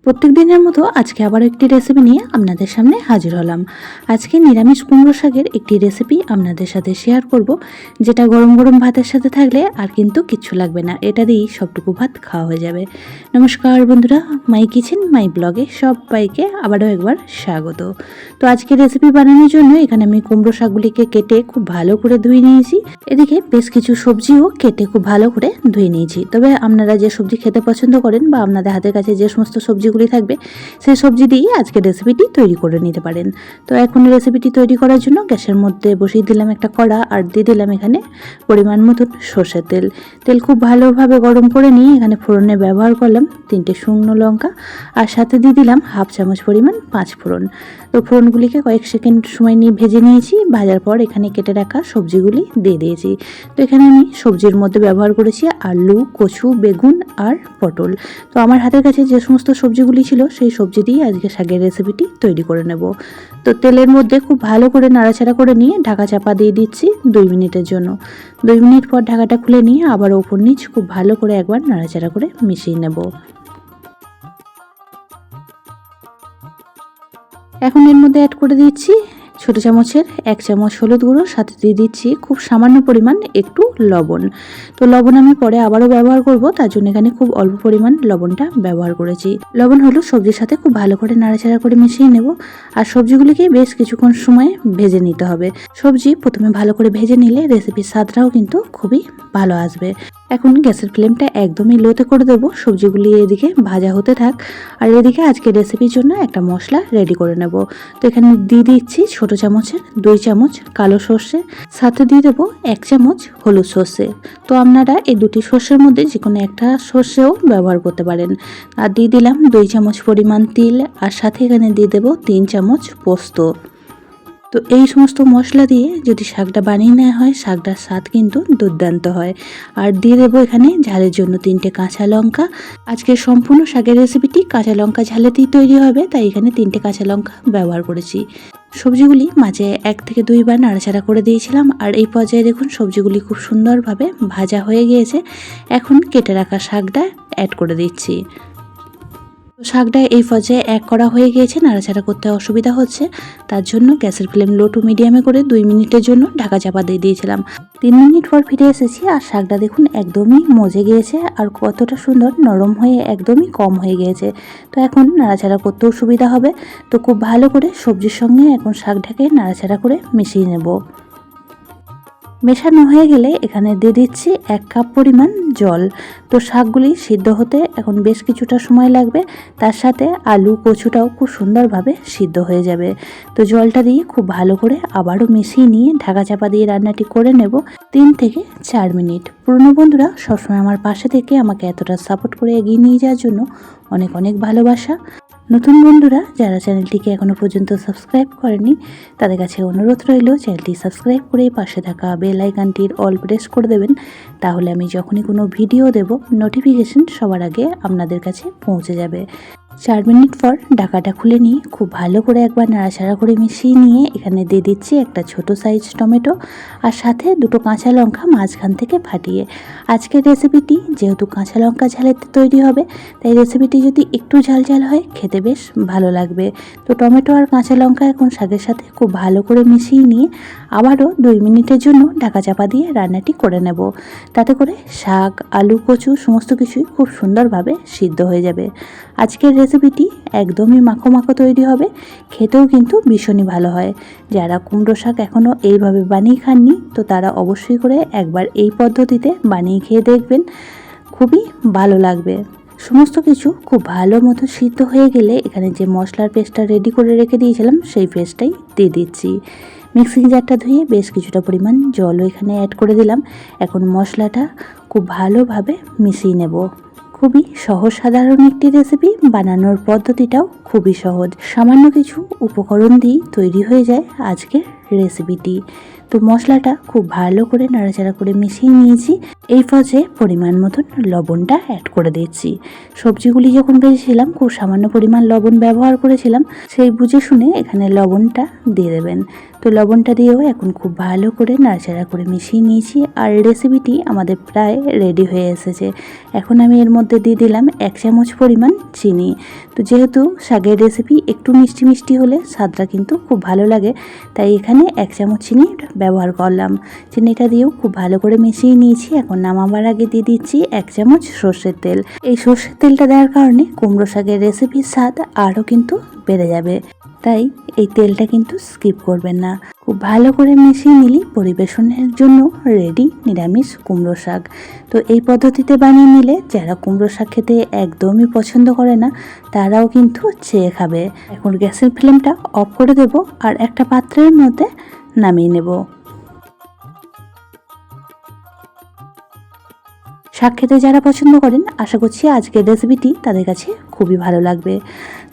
প্রত্যেক দিনের মতো আজকে আবার একটি রেসিপি নিয়ে আপনাদের সামনে হাজির হলাম। আজকে নিরামিষ কুমড়ো শাকের একটি রেসিপি আপনাদের সাথে শেয়ার করব, যেটা গরম গরম ভাতের সাথে থাকলে আর কিন্তু কিচ্ছু লাগবে না, এটা দিয়েই সবটুকু ভাত খাওয়া হয়ে যাবে। নমস্কার বন্ধুরা, মাই কিচেন মাই ব্লগে সবাইকে আবারও একবার স্বাগত। তো আজকে রেসিপি বানানোর জন্য এখানে আমি কুমড়ো শাকগুলিকে কেটে খুব ভালো করে ধুয়ে নিয়েছি। এদিকে বেশ কিছু সবজিও কেটে খুব ভালো করে ধুয়ে নিয়েছি। তবে আপনারা যে সবজি খেতে পছন্দ করেন বা আপনাদের হাতের কাছে যে সমস্ত সবজিগুলি থাকবে সেই সবজি দিয়ে আজকে রেসিপিটি তৈরি করে নিতে পারেন। তো এখন রেসিপিটি তৈরি করার জন্য গ্যাসের মধ্যে বসিয়ে দিলাম একটা কড়া, আর দিয়ে দিলাম এখানে পরিমাণ মতন সর্ষের তেল। তেল খুব ভালোভাবে গরম করে নিয়ে এখানে ফোড়নে ব্যবহার করলাম 3টে শুকনো লঙ্কা, আর সাথে দিয়ে দিলাম হাফ চামচ পরিমাণ 5 ফোড়ন। তো ফোড়নগুলিকে কয়েক সেকেন্ড সময় নিয়ে ভেজে নিয়েছি। ভাজার পর এখানে কেটে রাখা সবজিগুলি দিয়ে দিয়েছি। তো এখানে আমি সবজির মধ্যে ব্যবহার করেছি আলু, কচু, বেগুন আর পটল। তো আমার হাতের কাছে যে সমস্ত সবজিগুলি ছিল সেই সবজি দিয়ে আজকে শাকের রেসিপিটি তৈরি করে নেব। তো তেলের মধ্যে খুব ভালো করে নাড়াচাড়া করে নিয়ে ঢাকা চাপা দিয়ে দিচ্ছি 2 মিনিটের জন্য। 2 মিনিট পর ঢাকাটা খুলে নিয়ে আবার ওপর নিচ খুব ভালো করে একবার নাড়াচাড়া করে মিশিয়ে নেব। এখন এর মধ্যে অ্যাড করে দিচ্ছি ছোট চামচের 1 চামচ হলুদ গুঁড়ো, সাথে দিয়ে দিচ্ছি খুব সামান্য পরিমাণ একটু লবণ। তো লবণ আমি পরে আবারও ব্যবহার করব, তার জন্য এখানে খুব অল্প পরিমাণ লবণটা ব্যবহার করেছি। লবণ হলুদ সবজির সাথে খুব ভালো করে নাড়াচাড়া করে মিশিয়ে নেব, আর সবজিগুলিকে বেশ কিছুক্ষণ সময় ভেজে নিতে হবে। সবজি প্রথমে ভালো করে ভেজে নিলে রেসিপির স্বাদটাও কিন্তু খুবই ভালো আসবে। এখন গ্যাসের ফ্লেমটা একদমই লোতে করে দেব। সবজিগুলি এদিকে ভাজা হতে থাক, আর এদিকে আজকে রেসিপির জন্য একটা মশলা রেডি করে নেব। তো এখানে দিয়ে দিচ্ছি ছোট চামচের 2 চামচ কালো সর্ষে, সাথে দিয়ে দেবো 1 চামচ হলুদ সর্ষে। তো আপনারা এই দুটি সর্ষের মধ্যে যে কোনো একটা সর্ষেও ব্যবহার করতে পারেন। আর দিয়ে দিলাম 2 চামচ পরিমাণ তিল, আর সাথে এখানে দিয়ে দেবো 3 চামচ পোস্ত। তো এই সমস্ত মশলা দিয়ে যদি শাকটা বানিয়ে নেওয়া হয়, শাকটার স্বাদ কিন্তু দুর্দান্ত হয়। আর দিয়ে দেবো এখানে ঝালের জন্য 3টে কাঁচা লঙ্কা। আজকে সম্পূর্ণ শাকের রেসিপিটি কাঁচা লঙ্কা ঝালেতেই তৈরি হবে, তাই এখানে 3টে কাঁচা লঙ্কা ব্যবহার করেছি। সবজিগুলি মাঝে 1 থেকে 2 বার নাড়াচাড়া করে দিয়েছিলাম, আর এই পর্যায়ে দেখুন সবজিগুলি খুব সুন্দরভাবে ভাজা হয়ে গিয়েছে। এখন কেটে রাখা শাকটা অ্যাড করে দিচ্ছি। শাকটা এই পর্যায়ে এক করা হয়ে গিয়েছে, নাড়াচাড়া করতে অসুবিধা হচ্ছে, তার জন্য গ্যাসের ফ্লেম লো টু মিডিয়ামে করে 2 মিনিটের জন্য ঢাকা চাপা দিয়ে দিয়েছিলাম। 3 মিনিট পর ফিরে এসেছি, আর শাকটা দেখুন একদমই মজে গিয়েছে, আর কতটা সুন্দর নরম হয়ে একদমই কম হয়ে গিয়েছে। তো এখন নাড়াচাড়া করতেও সুবিধা হবে। তো খুব ভালো করে সবজির সঙ্গে এখন শাকটাকে নাড়াচাড়া করে মিশিয়ে নেব। মেশানো হয়ে গেলে এখানে দিয়ে দিচ্ছি 1 কাপ পরিমাণ জল। তো শাকগুলি সিদ্ধ হতে এখন বেশ কিছুটা সময় লাগবে, তার সাথে আলু কচুটাও খুব সুন্দরভাবে সিদ্ধ হয়ে যাবে। তো জলটা দিয়ে খুব ভালো করে আবারও মিশিয়ে নিয়ে ঢাকা চাপা দিয়ে রান্নাটি করে নেব 3 থেকে 4 মিনিট। পুরনো বন্ধুরা সবসময় আমার পাশে থেকে আমাকে এতটা সাপোর্ট করে এগিয়ে নিয়ে যাওয়ার জন্য অনেক অনেক ভালোবাসা। নতুন বন্ধুরা যারা চ্যানেলটিকে এখনও পর্যন্ত সাবস্ক্রাইব করেনি, তাদের কাছে অনুরোধ রইল চ্যানেলটি সাবস্ক্রাইব করে পাশে থাকা বেল আইকনটির অল প্রেস করে দেবেন। তাহলে আমি যখনই কোনো ভিডিও দেব নোটিফিকেশন সবার আগে আপনাদের কাছে পৌঁছে যাবে। 4 মিনিট পর ঢাকাটা খুলে নিয়ে খুব ভালো করে একবার নাড়াচাড়া করে মিশিয়ে নিয়ে এখানে দিয়ে দিচ্ছি একটা ছোট সাইজ টমেটো, আর সাথে 2টো কাঁচা লঙ্কা মাঝখান থেকে ফাটিয়ে। আজকের রেসিপিটি যেহেতু কাঁচা লঙ্কা ঝালেতে তৈরি হবে, তাই রেসিপিটি যদি একটু ঝাল ঝাল হয় খেতে বেশ ভালো লাগবে। তো টমেটো আর কাঁচা লঙ্কা এখন শাকের সাথে খুব ভালো করে মিশিয়ে নিয়ে আবারও 2 মিনিটের জন্য ঢাকা চাপা দিয়ে রান্নাটি করে নেব। তাতে করে শাক, আলু, কচু সমস্ত কিছুই খুব সুন্দরভাবে সিদ্ধ হয়ে যাবে। আজকের রেসিপিটি একদমই মাখো মাখো তৈরি হবে, খেতেও কিন্তু ভীষণই ভালো হয়। যারা কুমড়ো শাক এখনও এইভাবে বানিয়ে খাননি, তো তারা অবশ্যই করে একবার এই পদ্ধতিতে বানিয়ে খেয়ে দেখবেন, খুবই ভালো লাগবে। সমস্ত কিছু খুব ভালো মতো সিদ্ধ হয়ে গেলে এখানে যে মশলার পেস্টটা রেডি করে রেখে দিয়েছিলাম সেই পেস্টটাই দিয়ে দিচ্ছি। মিক্সিং জারটা ধুয়ে বেশ কিছুটা পরিমাণ জলও এখানে অ্যাড করে দিলাম। এখন মশলাটা খুব ভালোভাবে মিশিয়ে নেব। খুবই সহজ সাধারণ একটি রেসিপি, বানানোর পদ্ধতিটাও খুবই সহজ। সামান্য কিছু উপকরণ দিয়েই তৈরি হয়ে যায় আজকের রেসিপিটি। তো মশলাটা খুব ভালো করে নাড়াচাড়া করে মিশিয়ে নিয়েছি। এই পর্যায়ে পরিমাণ মতন লবণটা অ্যাড করে দিচ্ছি। সবজিগুলি যখন ভেজেছিলাম খুব সামান্য পরিমাণ লবণ ব্যবহার করেছিলাম, সেই বুঝে শুনে এখানে লবণটা দিয়ে দেবেন। তো লবণটা দিয়েও এখন খুব ভালো করে নাড়াচাড়া করে মিশিয়ে নিয়েছি। আর রেসিপিটি আমাদের প্রায় রেডি হয়ে এসেছে। এখন আমি এর মধ্যে দিয়ে দিলাম 1 চামচ পরিমাণ চিনি। তো যেহেতু শাকের রেসিপি একটু মিষ্টি মিষ্টি হলে স্বাদটা কিন্তু খুব ভালো লাগে, তাই এখানে 1 চামচ চিনি ব্যবহার করলাম। চিনিটা দিয়েও খুব ভালো করে মিশিয়ে নিয়েছি। এখন নামাবার আগে দিয়ে দিচ্ছি 1 চামচ সর্ষের তেল। এই সর্ষের তেলটা দেওয়ার কারণে কুমড়ো শাকের রেসিপির স্বাদ আরও কিন্তু বেড়ে যাবে, তাই এই তেলটা কিন্তু স্কিপ করবেন না। খুব ভালো করে মিশিয়ে নিলেই পরিবেশনের জন্য রেডি নিরামিষ কুমড়ো শাক। তো এই পদ্ধতিতে বানিয়ে নিলে যারা কুমড়ো শাক খেতে একদমই পছন্দ করে না, তারাও কিন্তু চেয়ে খাবে। এখন গ্যাসের ফ্লেমটা অফ করে দেব আর একটা পাত্রের মধ্যে নামিয়ে নেব। শাক খেতে যারা পছন্দ করেন, আশা করছি আজকের রেসিপিটি তাদের কাছে খুবই ভালো লাগবে।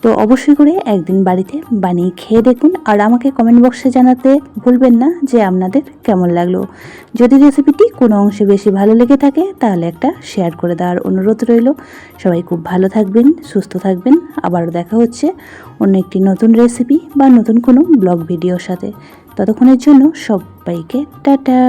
তো অবশ্যই করে একদিন বাড়িতে বানিয়ে খেয়ে দেখুন আর আমাকে কমেন্ট বক্সে জানাতে ভুলবেন না যে আপনাদের কেমন লাগলো। যদি রেসিপিটি কোনো অংশে বেশি ভালো লেগে থাকে তাহলে একটা শেয়ার করে দেওয়ার অনুরোধ রইল। সবাই খুব ভালো থাকবেন, সুস্থ থাকবেন। আবারও দেখা হচ্ছে অন্য একটি নতুন রেসিপি বা নতুন কোনো ব্লগ ভিডিওর সাথে। ততক্ষণের জন্য সবাইকে টাটা।